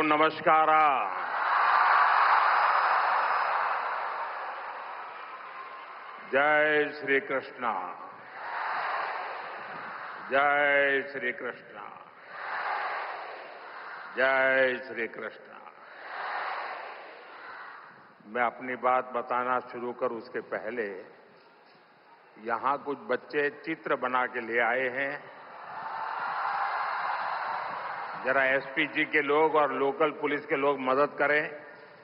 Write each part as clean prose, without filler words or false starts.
नमस्कार। जय श्री कृष्ण। जय श्री कृष्ण। जय श्री कृष्ण। मैं अपनी बात बताना शुरू करूं उसके पहले यहां कुछ बच्चे चित्र बना के ले आए हैं। जरा एसपी जी के लोग और लोकल पुलिस के लोग मदद करें,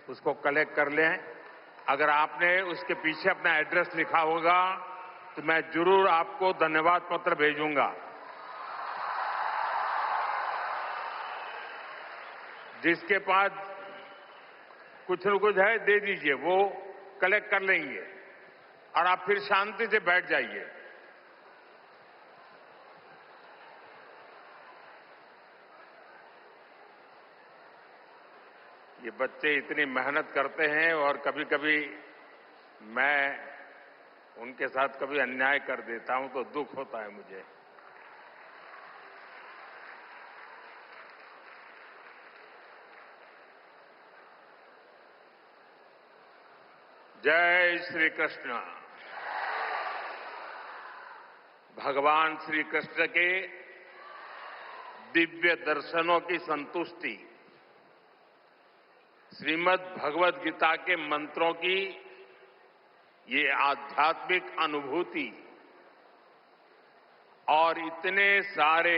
उसको कलेक्ट कर लें। अगर आपने उसके पीछे अपना एड्रेस लिखा होगा तो मैं जरूर आपको धन्यवाद पत्र भेजूंगा। जिसके पास कुछ न कुछ है दे दीजिए, वो कलेक्ट कर लेंगे और आप फिर शांति से बैठ जाइए। ये बच्चे इतनी मेहनत करते हैं और कभी कभी मैं उनके साथ कभी अन्याय कर देता हूं तो दुख होता है मुझे। जय श्री कृष्ण। भगवान श्री कृष्ण के दिव्य दर्शनों की संतुष्टि, श्रीमद् भगवद गीता के मंत्रों की ये आध्यात्मिक अनुभूति और इतने सारे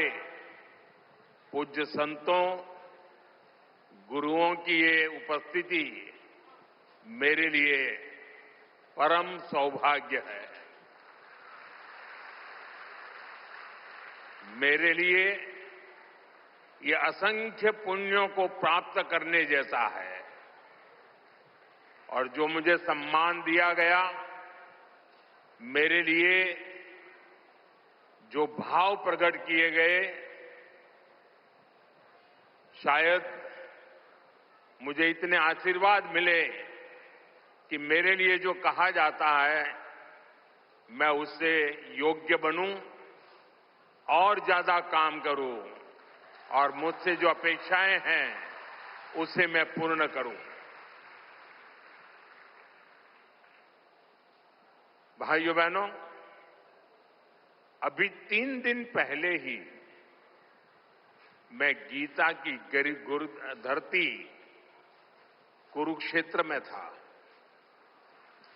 पूज्य संतों, गुरुओं की ये उपस्थिति मेरे लिए परम सौभाग्य है। मेरे लिए ये असंख्य पुण्यों को प्राप्त करने जैसा है। और जो मुझे सम्मान दिया गया, मेरे लिए जो भाव प्रकट किए गए, शायद मुझे इतने आशीर्वाद मिले कि मेरे लिए जो कहा जाता है मैं उससे योग्य बनूं और ज्यादा काम करूं और मुझसे जो अपेक्षाएं हैं उसे मैं पूर्ण करूं। भाइयों बहनों, अभी 3 दिन पहले ही मैं गीता की गुरु धरती कुरुक्षेत्र में था।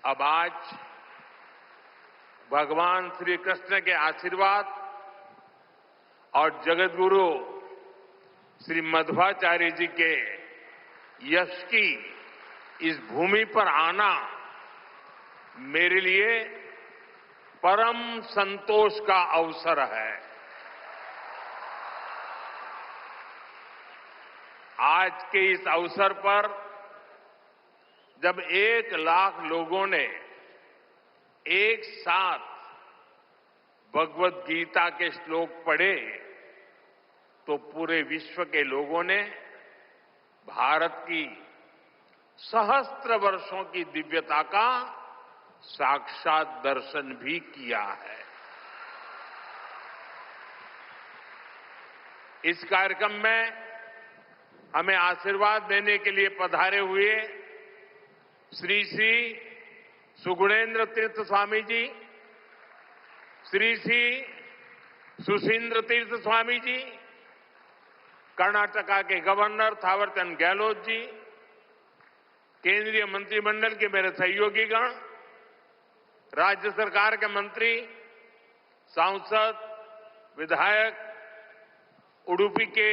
अब आज भगवान श्री कृष्ण के आशीर्वाद और जगत गुरु श्री मध्वाचार्य जी के यश की इस भूमि पर आना मेरे लिए परम संतोष का अवसर है। आज के इस अवसर पर जब 1 लाख लोगों ने एक साथ भगवद गीता के श्लोक पढ़े तो पूरे विश्व के लोगों ने भारत की सहस्त्र वर्षों की दिव्यता का साक्षात दर्शन भी किया है। इस कार्यक्रम में हमें आशीर्वाद देने के लिए पधारे हुए श्री श्री सुगुणेन्द्र तीर्थ स्वामी जी, श्री श्री सुशींद्र तीर्थ स्वामी जी, कर्नाटका के गवर्नर थावरचंद गहलोत जी, केंद्रीय मंत्रिमंडल के मेरे सहयोगीगण, राज्य सरकार के मंत्री, सांसद, विधायक, उडुपी के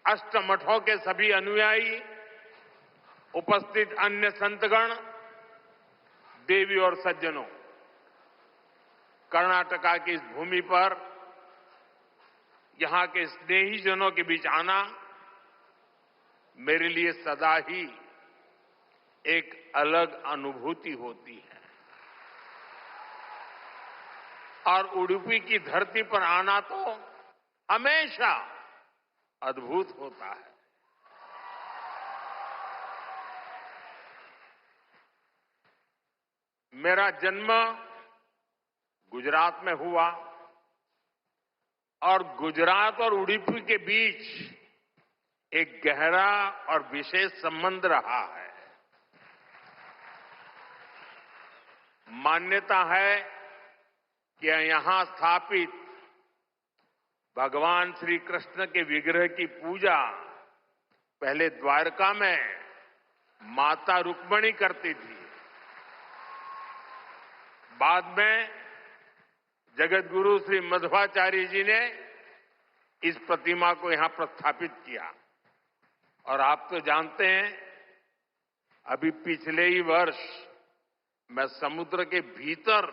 अष्टमठों के सभी अनुयायी, उपस्थित अन्य संतगण, देवी और सज्जनों, कर्नाटका की इस भूमि पर यहां के स्नेहीजनों के बीच आना मेरे लिए सदा ही एक अलग अनुभूति होती है। और उडुपी की धरती पर आना तो हमेशा अद्भुत होता है। मेरा जन्म गुजरात में हुआ और गुजरात और उडुपी के बीच एक गहरा और विशेष संबंध रहा है। मान्यता है कि यहां स्थापित भगवान श्री कृष्ण के विग्रह की पूजा पहले द्वारका में माता रुक्मिणी करती थी। बाद में जगत गुरु श्री मध्वाचार्य जी ने इस प्रतिमा को यहां प्रस्थापित किया। और आप तो जानते हैं, अभी पिछले ही वर्ष मैं समुद्र के भीतर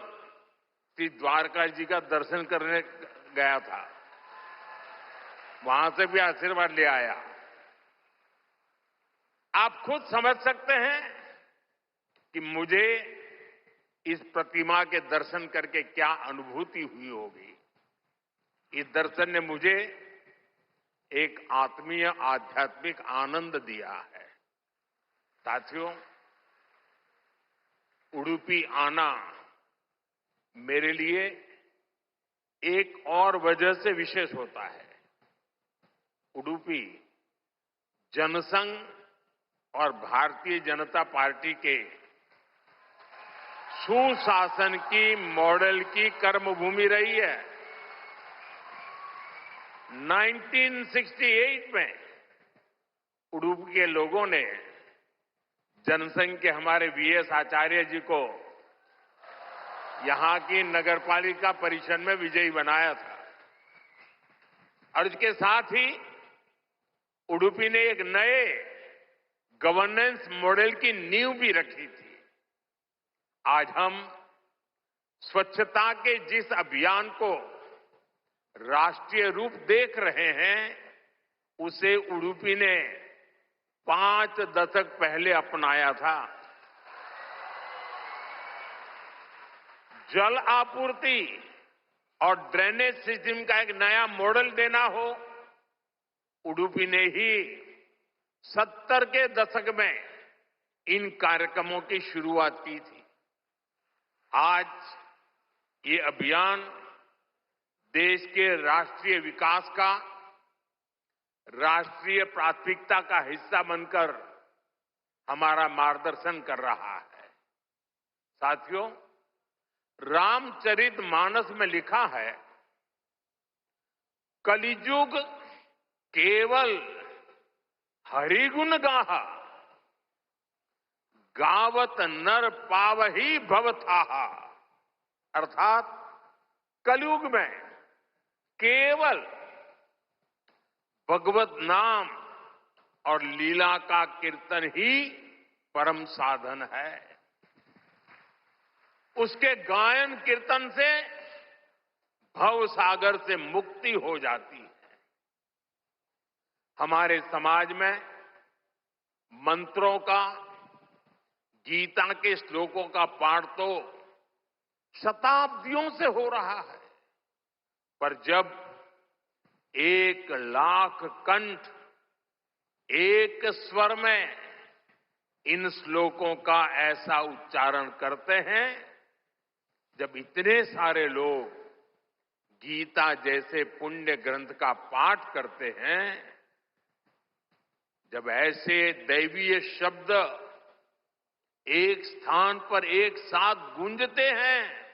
श्री द्वारका जी का दर्शन करने गया था। वहां से भी आशीर्वाद ले आया। आप खुद समझ सकते हैं कि मुझे इस प्रतिमा के दर्शन करके क्या अनुभूति हुई होगी। इस दर्शन ने मुझे एक आत्मीय आध्यात्मिक आनंद दिया है। साथियों, उडुपी आना मेरे लिए एक और वजह से विशेष होता है। उडुपी जनसंघ और भारतीय जनता पार्टी के सुशासन की मॉडल की कर्मभूमि रही है। 1968 में उडुपी के लोगों ने जनसंघ के हमारे वीएस आचार्य जी को यहां की नगरपालिका परिषद में विजयी बनाया था। और इसके साथ ही उडुपी ने एक नए गवर्नेंस मॉडल की नींव भी रखी थी। आज हम स्वच्छता के जिस अभियान को राष्ट्रीय रूप देख रहे हैं, उसे उडुपी ने 5 दशक पहले अपनाया था। जल आपूर्ति और ड्रेनेज सिस्टम का एक नया मॉडल देना हो, उडुपी ने ही 70 के दशक में इन कार्यक्रमों की शुरुआत की थी। आज ये अभियान देश के राष्ट्रीय विकास का राष्ट्रीय प्राथमिकता का हिस्सा बनकर हमारा मार्गदर्शन कर रहा है। साथियों, रामचरितमानस में लिखा है, कलिजुग केवल हरिगुण गाहा, गावत नर पावही भवथाहा। अर्थात कलयुग में केवल भगवत नाम और लीला का कीर्तन ही परम साधन है। उसके गायन कीर्तन से भव सागर से मुक्ति हो जाती है। हमारे समाज में मंत्रों का, गीता के श्लोकों का पाठ तो शताब्दियों से हो रहा है, पर जब 1 लाख कंठ एक स्वर में इन श्लोकों का ऐसा उच्चारण करते हैं, जब इतने सारे लोग गीता जैसे पुण्य ग्रंथ का पाठ करते हैं, जब ऐसे दैवीय शब्द एक स्थान पर एक साथ गूंजते हैं,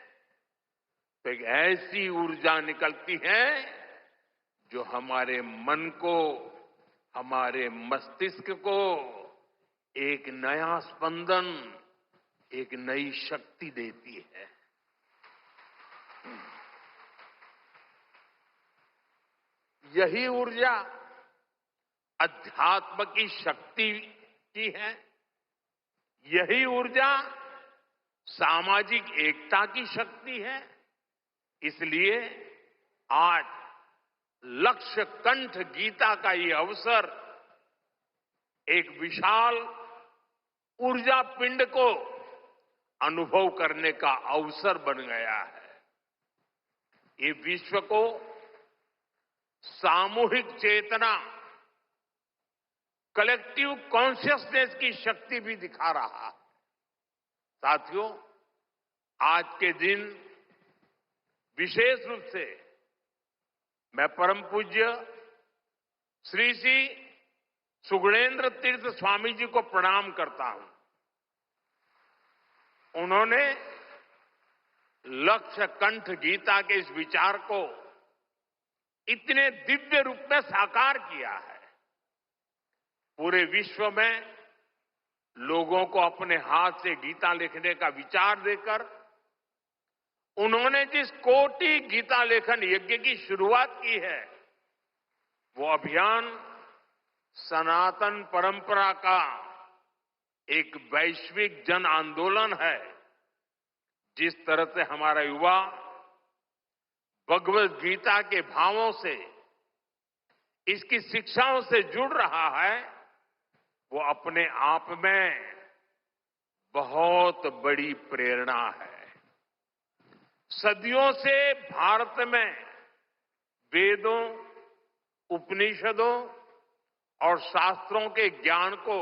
तो एक ऐसी ऊर्जा निकलती है जो हमारे मन को, हमारे मस्तिष्क को एक नया स्पंदन, एक नई शक्ति देती है। यही ऊर्जा अध्यात्म की शक्ति की है। यही ऊर्जा सामाजिक एकता की शक्ति है। इसलिए आज लक्ष्य कंठ गीता का ये अवसर एक विशाल ऊर्जा पिंड को अनुभव करने का अवसर बन गया है। ये विश्व को सामूहिक चेतना, कलेक्टिव कॉन्शियसनेस की शक्ति भी दिखा रहा है। साथियों, आज के दिन विशेष रूप से मैं परम पूज्य श्री श्री सुगुणेन्द्र तीर्थ स्वामी जी को प्रणाम करता हूं। उन्होंने लक्ष्य कंठ गीता के इस विचार को इतने दिव्य रूप में साकार किया है। पूरे विश्व में लोगों को अपने हाथ से गीता लिखने का विचार देकर उन्होंने जिस कोटि गीता लेखन यज्ञ की शुरुआत की है, वो अभियान सनातन परंपरा का एक वैश्विक जन आंदोलन है। जिस तरह से हमारा युवा भगवत गीता के भावों से, इसकी शिक्षाओं से जुड़ रहा है, वो अपने आप में बहुत बड़ी प्रेरणा है। सदियों से भारत में वेदों, उपनिषदों और शास्त्रों के ज्ञान को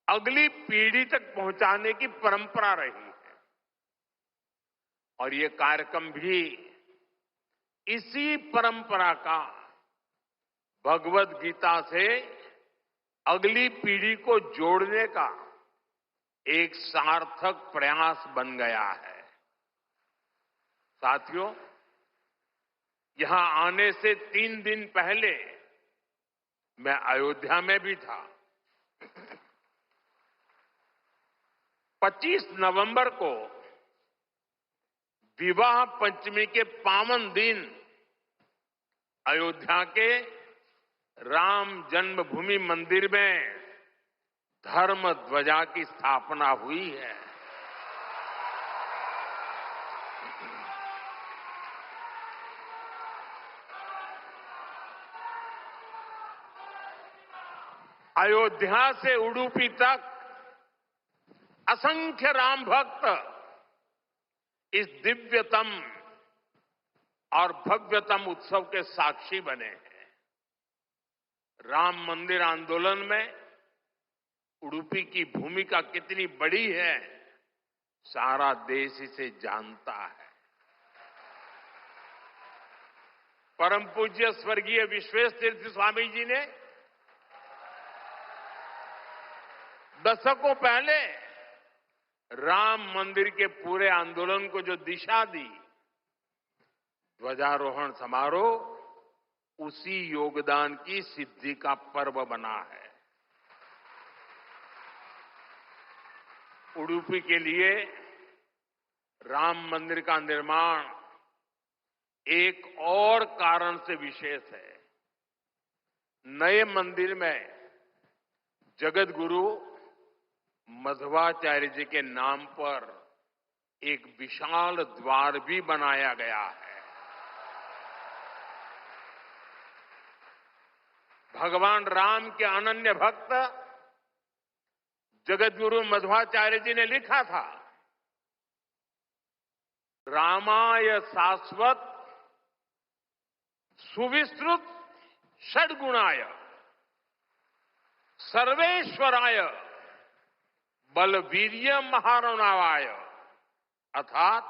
अगली पीढ़ी तक पहुंचाने की परंपरा रही है और ये कार्यक्रम भी इसी परंपरा का भगवत गीता से अगली पीढ़ी को जोड़ने का एक सार्थक प्रयास बन गया है। साथियों, यहां आने से 3 दिन पहले मैं अयोध्या में भी था। 25 नवंबर को विवाह पंचमी के पावन दिन अयोध्या के राम जन्मभूमि मंदिर में धर्म ध्वजा की स्थापना हुई है। अयोध्या से उडुपी तक असंख्य राम भक्त इस दिव्यतम और भव्यतम उत्सव के साक्षी बने हैं। राम मंदिर आंदोलन में उडुपी की भूमिका कितनी बड़ी है, सारा देश इसे जानता है। परम पूज्य स्वर्गीय विश्वेश तीर्थ स्वामी जी ने दशकों पहले राम मंदिर के पूरे आंदोलन को जो दिशा दी, ध्वजारोहण समारोह उसी योगदान की सिद्धि का पर्व बना है। उडुपी के लिए राम मंदिर का निर्माण एक और कारण से विशेष है। नए मंदिर में जगत गुरु मध्वाचार्य जी के नाम पर एक विशाल द्वार भी बनाया गया है। भगवान राम के अनन्य भक्त जगत गुरु मध्वाचार्य जी ने लिखा था, रामाय शाश्वत सुविस्तृत षड्गुणाय सर्वेश्वराय बलवीर्य महारणवाय, अर्थात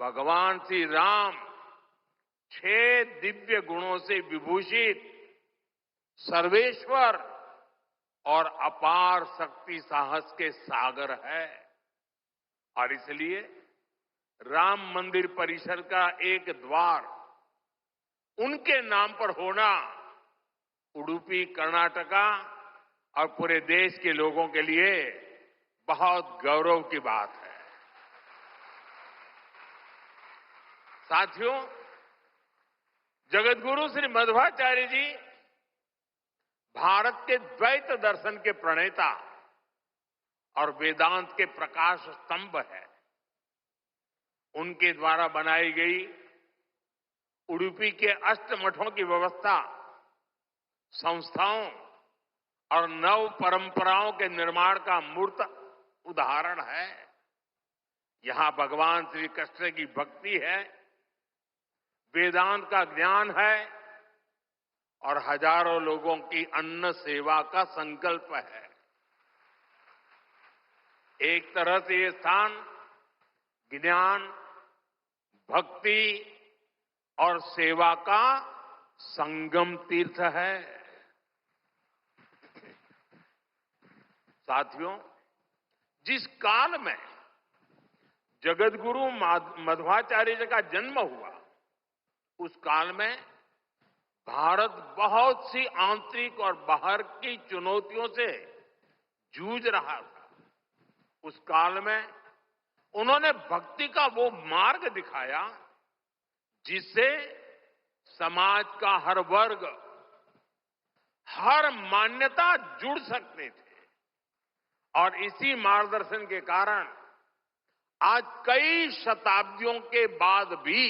भगवान श्री राम 6 दिव्य गुणों से विभूषित सर्वेश्वर और अपार शक्ति साहस के सागर है। और इसलिए राम मंदिर परिसर का एक द्वार उनके नाम पर होना उडुपी, कर्नाटका और पूरे देश के लोगों के लिए बहुत गौरव की बात है। साथियों, जगतगुरु श्री मध्वाचार्य जी भारत के द्वैत दर्शन के प्रणेता और वेदांत के प्रकाश स्तंभ है। उनके द्वारा बनाई गई उडुपी के अष्टमठों की व्यवस्था संस्थाओं और नव परंपराओं के निर्माण का मूर्त उदाहरण है। यहां भगवान श्री कृष्ण की भक्ति है, वेदांत का ज्ञान है और हजारों लोगों की अन्न सेवा का संकल्प है। एक तरह से ये स्थान ज्ञान, भक्ति और सेवा का संगम तीर्थ है। साथियों, जिस काल में जगतगुरु मध्वाचार्य जी का जन्म हुआ, उस काल में भारत बहुत सी आंतरिक और बाहर की चुनौतियों से जूझ रहा था। उस काल में उन्होंने भक्ति का वो मार्ग दिखाया जिससे समाज का हर वर्ग, हर मान्यता जुड़ सकते थे। और इसी मार्गदर्शन के कारण आज कई शताब्दियों के बाद भी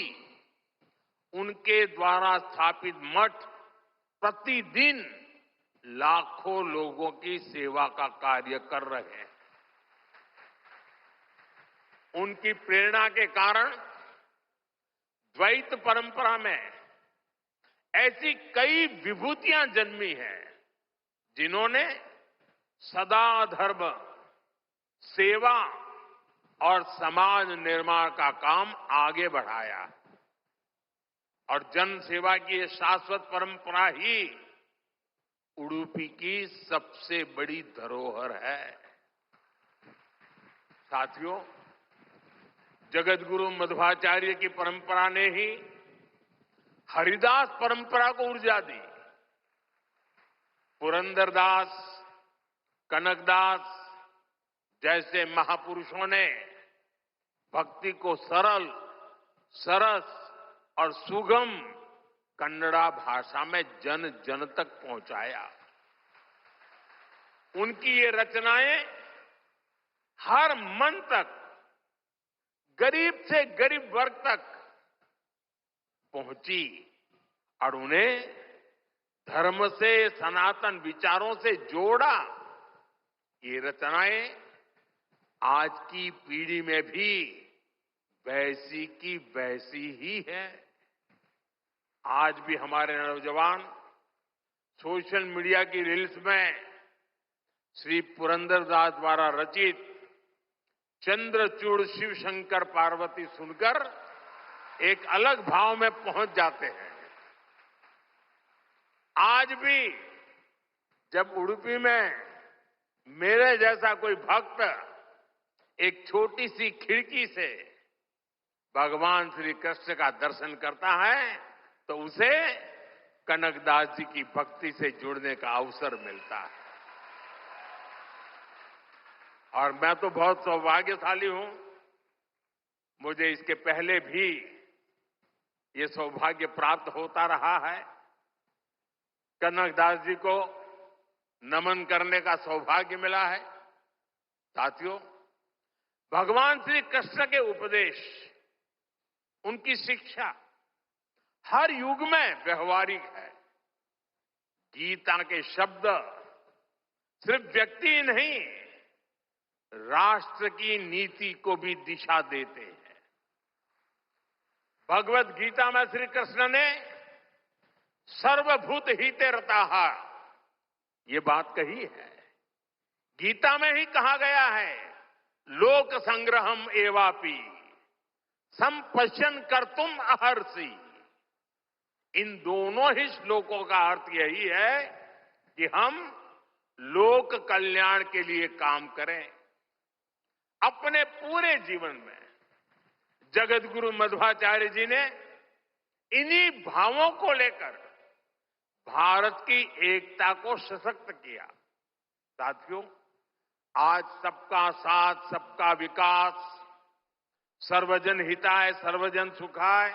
उनके द्वारा स्थापित मठ प्रतिदिन लाखों लोगों की सेवा का कार्य कर रहे हैं। उनकी प्रेरणा के कारण द्वैत परंपरा में ऐसी कई विभूतियां जन्मी हैं जिन्होंने सदा धर्म, सेवा और समाज निर्माण का काम आगे बढ़ाया। और जन सेवा की ये शाश्वत परंपरा ही उडुपी की सबसे बड़ी धरोहर है। साथियों, जगतगुरु मध्वाचार्य की परंपरा ने ही हरिदास परंपरा को ऊर्जा दी। पुरंदरदास, कनकदास जैसे महापुरुषों ने भक्ति को सरल, सरस और सुगम कन्नड़ा भाषा में जन जन तक पहुंचाया। उनकी ये रचनाएं हर मन तक, गरीब से गरीब वर्ग तक पहुंची और उन्हें धर्म से, सनातन विचारों से जोड़ा। ये रचनाएं आज की पीढ़ी में भी वैसी की वैसी ही है। आज भी हमारे नौजवान सोशल मीडिया की रील्स में श्री पुरंदरदास द्वारा रचित चंद्रचूड़ शिव शंकर पार्वती सुनकर एक अलग भाव में पहुंच जाते हैं। आज भी जब उडुपी में मेरे जैसा कोई भक्त एक छोटी सी खिड़की से भगवान श्री कृष्ण का दर्शन करता है तो उसे कनकदास जी की भक्ति से जुड़ने का अवसर मिलता है। और मैं तो बहुत सौभाग्यशाली हूं, मुझे इसके पहले भी ये सौभाग्य प्राप्त होता रहा है। कनकदास जी को नमन करने का सौभाग्य मिला है। साथियों, भगवान श्री कृष्ण के उपदेश, उनकी शिक्षा हर युग में व्यवहारिक है। गीता के शब्द सिर्फ व्यक्ति नहीं, राष्ट्र की नीति को भी दिशा देते हैं। भगवत गीता में श्री कृष्ण ने सर्वभूत हिते रताः ये बात कही है। गीता में ही कहा गया है, लोक संग्रहम एवापि संपश्यन कर्तुम अहर्षि। इन दोनों ही श्लोकों का अर्थ यही है कि हम लोक कल्याण के लिए काम करें। अपने पूरे जीवन में जगतगुरु मध्वाचार्य जी ने इन्हीं भावों को लेकर भारत की एकता को सशक्त किया। साथियों, आज सबका साथ, सबका विकास, सर्वजन हिताय, सर्वजन सुखाय,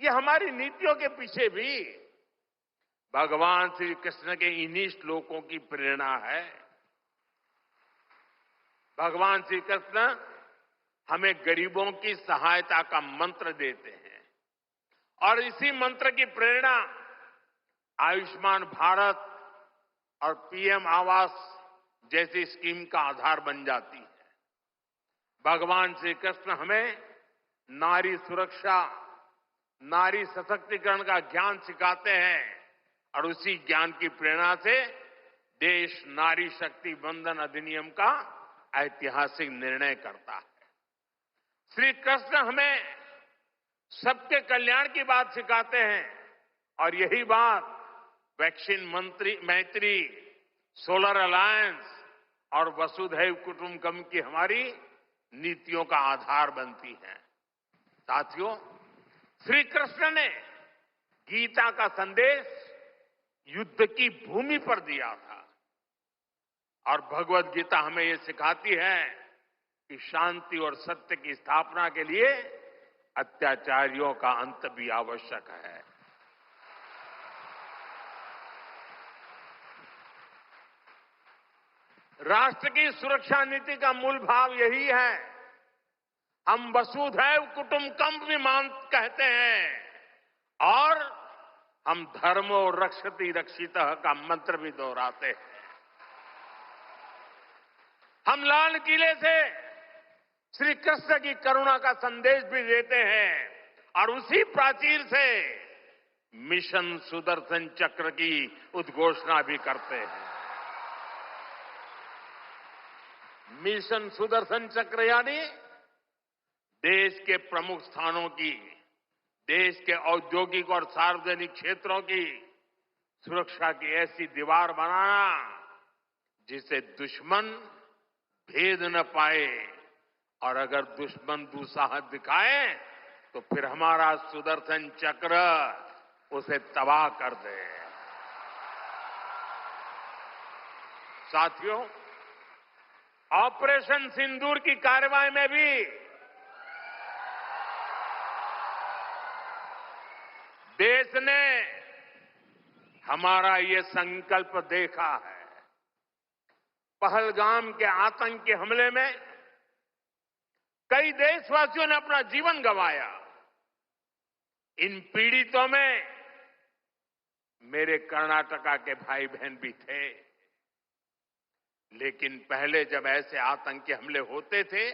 ये हमारी नीतियों के पीछे भी भगवान श्री कृष्ण के इन्हीं श्लोकों की प्रेरणा है। भगवान श्री कृष्ण हमें गरीबों की सहायता का मंत्र देते हैं और इसी मंत्र की प्रेरणा आयुष्मान भारत और पीएम आवास जैसी स्कीम का आधार बन जाती है। भगवान श्री कृष्ण हमें नारी सुरक्षा, नारी सशक्तिकरण का ज्ञान सिखाते हैं और उसी ज्ञान की प्रेरणा से देश नारी शक्ति बंधन अधिनियम का ऐतिहासिक निर्णय करता है। श्री कृष्ण हमें सबके कल्याण की बात सिखाते हैं और यही बात वैक्सीन मैत्री, सोलर अलायंस और वसुधैव कुटुंबकम की हमारी नीतियों का आधार बनती हैं। साथियों, श्री कृष्ण ने गीता का संदेश युद्ध की भूमि पर दिया था और भगवत गीता हमें ये सिखाती है कि शांति और सत्य की स्थापना के लिए अत्याचारियों का अंत भी आवश्यक है। राष्ट्र की सुरक्षा नीति का मूल भाव यही है। हम वसुधैव कुटुंबकम भी कहते हैं और हम धर्मो रक्षति रक्षितः का मंत्र भी दोहराते हैं। हम लाल किले से श्री कृष्ण की करुणा का संदेश भी देते हैं और उसी प्राचीर से मिशन सुदर्शन चक्र की उद्घोषणा भी करते हैं। मिशन सुदर्शन चक्र यानी देश के प्रमुख स्थानों की, देश के औद्योगिक और सार्वजनिक क्षेत्रों की सुरक्षा की ऐसी दीवार बनाना जिसे दुश्मन भेद न पाए और अगर दुश्मन दुस्साहस दिखाए तो फिर हमारा सुदर्शन चक्र उसे तबाह कर दे। साथियों, ऑपरेशन सिंदूर की कार्रवाई में भी देश ने हमारा ये संकल्प देखा है। पहलगाम के आतंकी हमले में कई देशवासियों ने अपना जीवन गंवाया। इन पीड़ितों में मेरे कर्नाटका के भाई बहन भी थे। लेकिन पहले जब ऐसे आतंकी हमले होते थे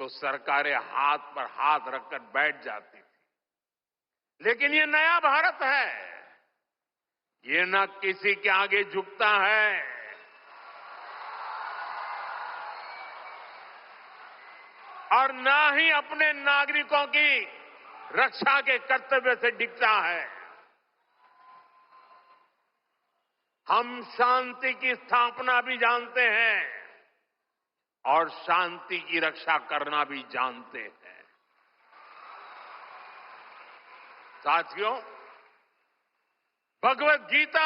तो सरकारें हाथ पर हाथ रखकर बैठ जाती थी। लेकिन ये नया भारत है, ये न किसी के आगे झुकता है और न ही अपने नागरिकों की रक्षा के कर्तव्य से डिगता है। हम शांति की स्थापना भी जानते हैं और शांति की रक्षा करना भी जानते हैं। साथियों, भगवत गीता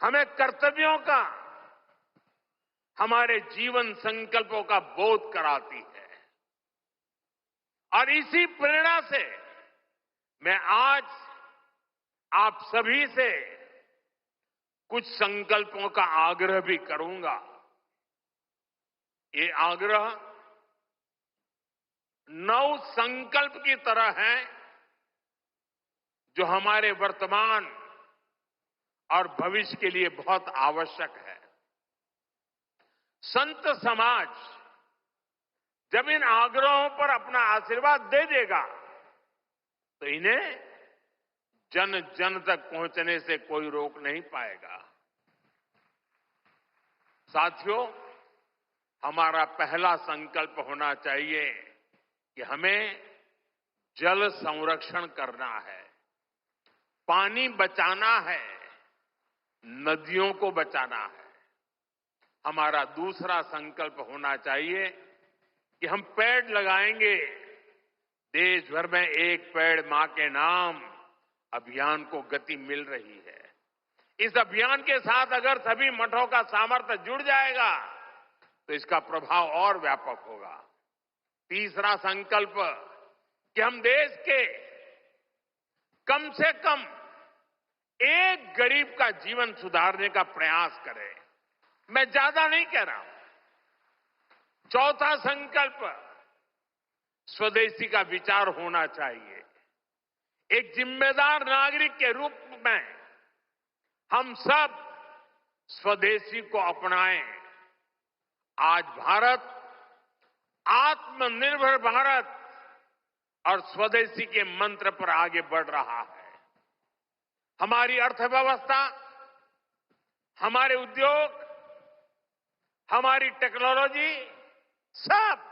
हमें कर्तव्यों का, हमारे जीवन संकल्पों का बोध कराती है और इसी प्रेरणा से मैं आज आप सभी से कुछ संकल्पों का आग्रह भी करूंगा। ये आग्रह 9 संकल्प की तरह है जो हमारे वर्तमान और भविष्य के लिए बहुत आवश्यक है। संत समाज जब इन आग्रहों पर अपना आशीर्वाद दे देगा तो इन्हें जन जन तक पहुंचने से कोई रोक नहीं पाएगा। साथियों, हमारा पहला संकल्प होना चाहिए कि हमें जल संरक्षण करना है, पानी बचाना है, नदियों को बचाना है। हमारा दूसरा संकल्प होना चाहिए कि हम पेड़ लगाएंगे। देश भर में एक पेड़ मां के नाम अभियान को गति मिल रही है। इस अभियान के साथ अगर सभी मठों का सामर्थ्य जुड़ जाएगा तो इसका प्रभाव और व्यापक होगा। तीसरा संकल्प कि हम देश के कम से कम एक गरीब का जीवन सुधारने का प्रयास करें। मैं ज्यादा नहीं कह रहा हूं। चौथा संकल्प स्वदेशी का विचार होना चाहिए। एक जिम्मेदार नागरिक के रूप में हम सब स्वदेशी को अपनाएं। आज भारत आत्मनिर्भर भारत और स्वदेशी के मंत्र पर आगे बढ़ रहा है। हमारी अर्थव्यवस्था, हमारे उद्योग, हमारी टेक्नोलॉजी सब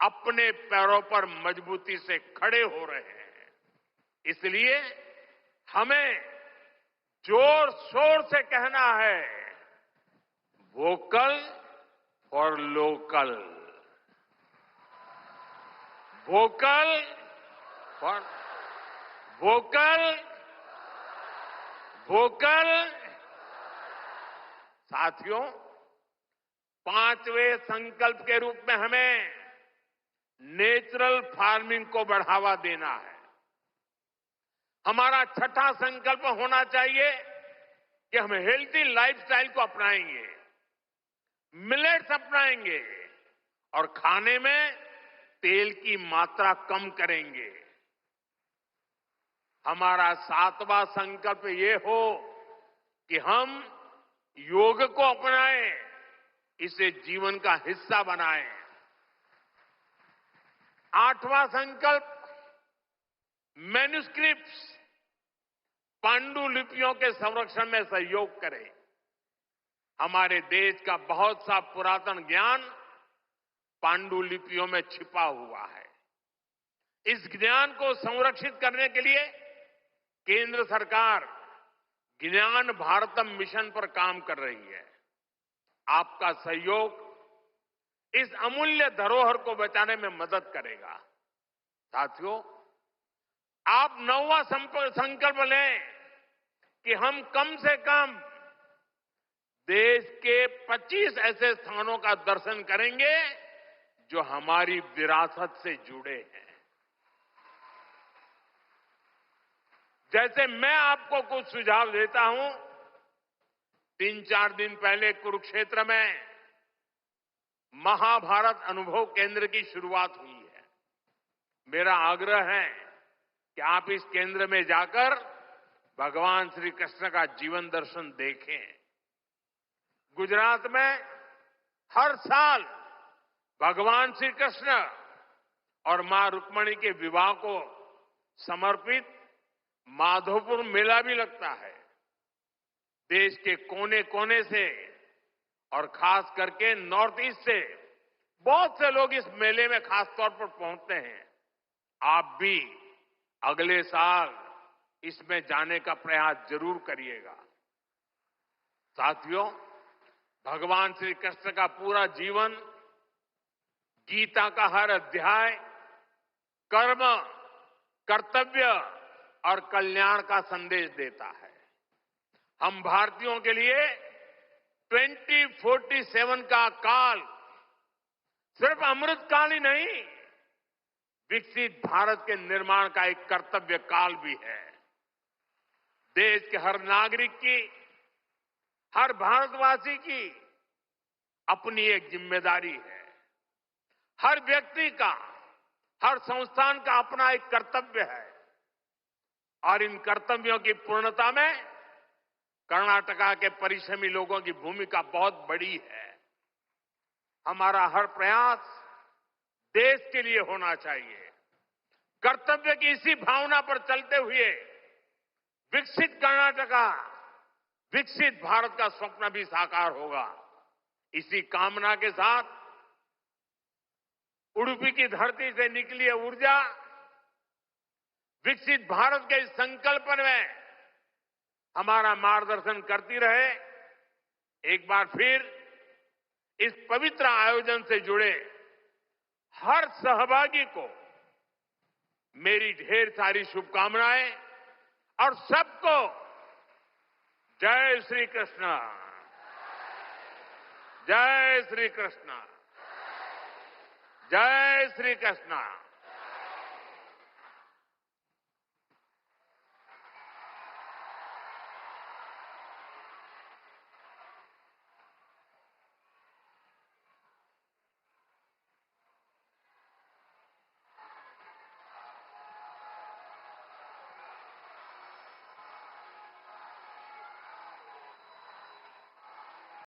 अपने पैरों पर मजबूती से खड़े हो रहे हैं। इसलिए हमें जोर शोर से कहना है, vocal for local, vocal for vocal, vocal. साथियों, पांचवें संकल्प के रूप में हमें नेचुरल फार्मिंग को बढ़ावा देना है। हमारा छठा संकल्प होना चाहिए कि हम हेल्थी लाइफस्टाइल को अपनाएंगे, मिलेट्स अपनाएंगे और खाने में तेल की मात्रा कम करेंगे। हमारा सातवां संकल्प ये हो कि हम योग को अपनाएं, इसे जीवन का हिस्सा बनाएं। आठवां संकल्प, मैन्युस्क्रिप्ट्स, पांडुलिपियों के संरक्षण में सहयोग करें। हमारे देश का बहुत सा पुरातन ज्ञान पांडुलिपियों में छिपा हुआ है। इस ज्ञान को संरक्षित करने के लिए केंद्र सरकार ज्ञान भारतम मिशन पर काम कर रही है। आपका सहयोग इस अमूल्य धरोहर को बचाने में मदद करेगा। साथियों, आप नौवां संकल्प लें कि हम कम से कम देश के 25 ऐसे स्थानों का दर्शन करेंगे जो हमारी विरासत से जुड़े हैं। जैसे मैं आपको कुछ सुझाव देता हूं, 3-4 दिन पहले कुरुक्षेत्र में महाभारत अनुभव केंद्र की शुरुआत हुई है। मेरा आग्रह है कि आप इस केंद्र में जाकर भगवान श्री कृष्ण का जीवन दर्शन देखें। गुजरात में हर साल भगवान श्री कृष्ण और मां रुक्मणी के विवाह को समर्पित माधोपुर मेला भी लगता है। देश के कोने कोने से और खास करके नॉर्थ ईस्ट से बहुत से लोग इस मेले में खास तौर पर पहुंचते हैं। आप भी अगले साल इसमें जाने का प्रयास जरूर करिएगा। साथियों, भगवान श्री कृष्ण का पूरा जीवन, गीता का हर अध्याय कर्म, कर्तव्य और कल्याण का संदेश देता है। हम भारतीयों के लिए 2047 का काल सिर्फ अमृत काल ही नहीं, विकसित भारत के निर्माण का एक कर्तव्य काल भी है। देश के हर नागरिक की, हर भारतवासी की अपनी एक जिम्मेदारी है। हर व्यक्ति का, हर संस्थान का अपना एक कर्तव्य है और इन कर्तव्यों की पूर्णता में कर्नाटका के परिश्रमी लोगों की भूमिका बहुत बड़ी है। हमारा हर प्रयास देश के लिए होना चाहिए। कर्तव्य की इसी भावना पर चलते हुए विकसित कर्नाटका, विकसित भारत का स्वप्न भी साकार होगा। इसी कामना के साथ उडुपी की धरती से निकली है ऊर्जा विकसित भारत के इस संकल्प में हमारा मार्गदर्शन करती रहे। एक बार फिर इस पवित्र आयोजन से जुड़े हर सहभागी को मेरी ढेर सारी शुभकामनाएं और सबको जय श्री कृष्ण, जय श्री कृष्ण, जय श्री कृष्ण।